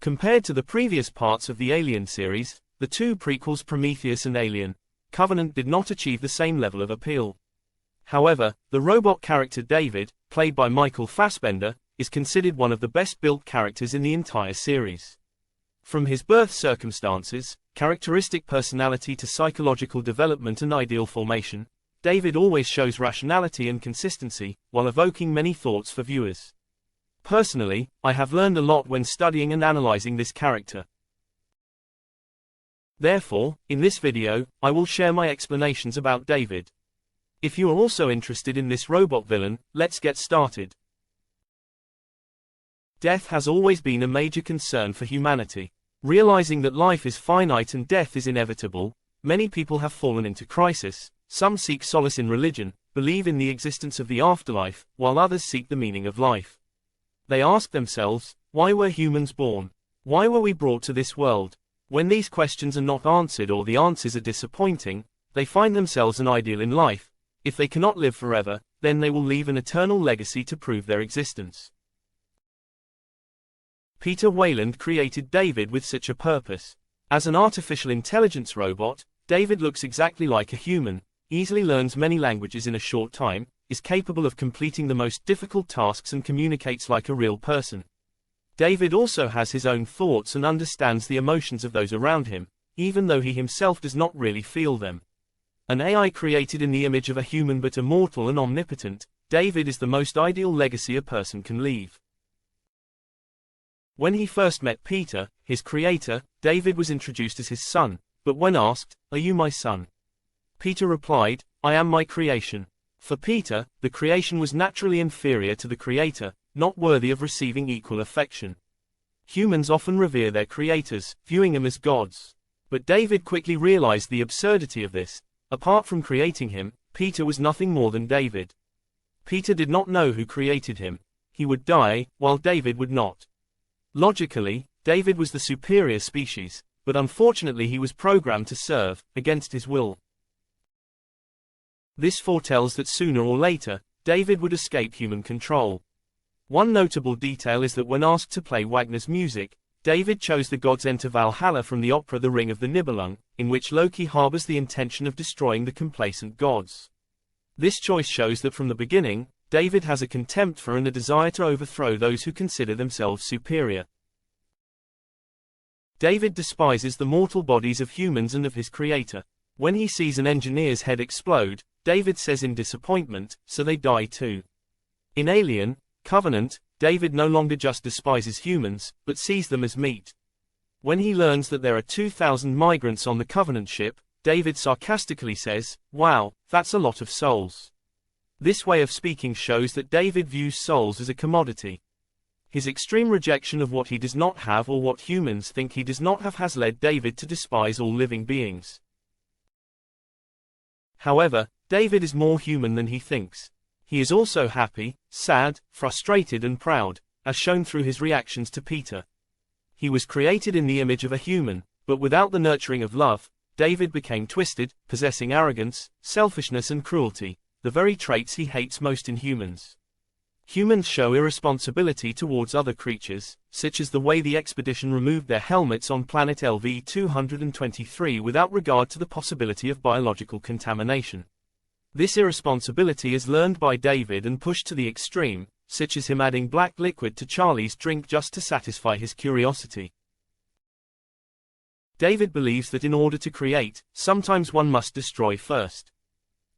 Compared to the previous parts of the Alien series, the two prequels Prometheus and Alien, Covenant did not achieve the same level of appeal. However, the robot character David, played by Michael Fassbender, is considered one of the best-built characters in the entire series. From his birth circumstances, characteristic personality to psychological development and ideal formation, David always shows rationality and consistency, while evoking many thoughts for viewers. Personally, I have learned a lot when studying and analyzing this character. Therefore, in this video, I will share my explanations about David. If you are also interested in this robot villain, let's get started. Death has always been a major concern for humanity. Realizing that life is finite and death is inevitable, many people have fallen into crisis. Some seek solace in religion, believe in the existence of the afterlife, while others seek the meaning of life. They ask themselves, why were humans born? Why were we brought to this world? When these questions are not answered or the answers are disappointing, they find themselves an ideal in life. If they cannot live forever, then they will leave an eternal legacy to prove their existence. Peter Weyland created David with such a purpose. As an artificial intelligence robot, David looks exactly like a human, easily learns many languages in a short time, is capable of completing the most difficult tasks and communicates like a real person. David also has his own thoughts and understands the emotions of those around him, even though he himself does not really feel them. An AI created in the image of a human but immortal and omnipotent, David is the most ideal legacy a person can leave. When he first met Peter, his creator, David was introduced as his son, but when asked, "Are you my son?" Peter replied, "I am my creation." For Peter, the creation was naturally inferior to the creator, not worthy of receiving equal affection. Humans often revere their creators, viewing them as gods. But David quickly realized the absurdity of this. Apart from creating him, Peter was nothing more than David. Peter did not know who created him. He would die, while David would not. Logically, David was the superior species, but unfortunately he was programmed to serve, against his will. This foretells that sooner or later, David would escape human control. One notable detail is that when asked to play Wagner's music, David chose the Gods Enter Valhalla from the opera The Ring of the Nibelung, in which Loki harbors the intention of destroying the complacent gods. This choice shows that from the beginning, David has a contempt for and a desire to overthrow those who consider themselves superior. David despises the mortal bodies of humans and of his creator. When he sees an engineer's head explode, David says in disappointment, "So they die too." In Alien, Covenant, David no longer just despises humans, but sees them as meat. When he learns that there are 2,000 migrants on the Covenant ship, David sarcastically says, "Wow, that's a lot of souls." This way of speaking shows that David views souls as a commodity. His extreme rejection of what he does not have or what humans think he does not have has led David to despise all living beings. However, David is more human than he thinks. He is also happy, sad, frustrated and proud, as shown through his reactions to Peter. He was created in the image of a human, but without the nurturing of love, David became twisted, possessing arrogance, selfishness and cruelty, the very traits he hates most in humans. Humans show irresponsibility towards other creatures, such as the way the expedition removed their helmets on planet LV-223 without regard to the possibility of biological contamination. This irresponsibility is learned by David and pushed to the extreme, such as him adding black liquid to Charlie's drink just to satisfy his curiosity. David believes that in order to create, sometimes one must destroy first.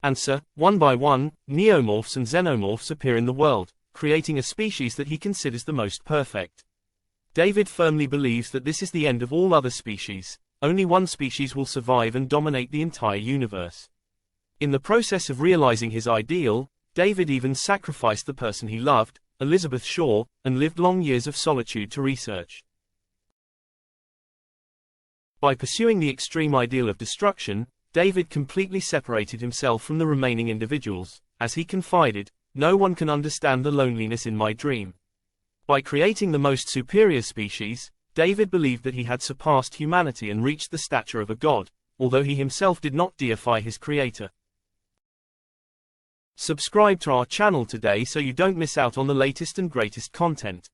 And so, one by one, neomorphs and xenomorphs appear in the world, creating a species that he considers the most perfect. David firmly believes that this is the end of all other species. Only one species will survive and dominate the entire universe. In the process of realizing his ideal, David even sacrificed the person he loved, Elizabeth Shaw, and lived long years of solitude to research. By pursuing the extreme ideal of destruction, David completely separated himself from the remaining individuals. As he confided, "No one can understand the loneliness in my dream." By creating the most superior species, David believed that he had surpassed humanity and reached the stature of a god, although he himself did not deify his creator. Subscribe to our channel today so you don't miss out on the latest and greatest content.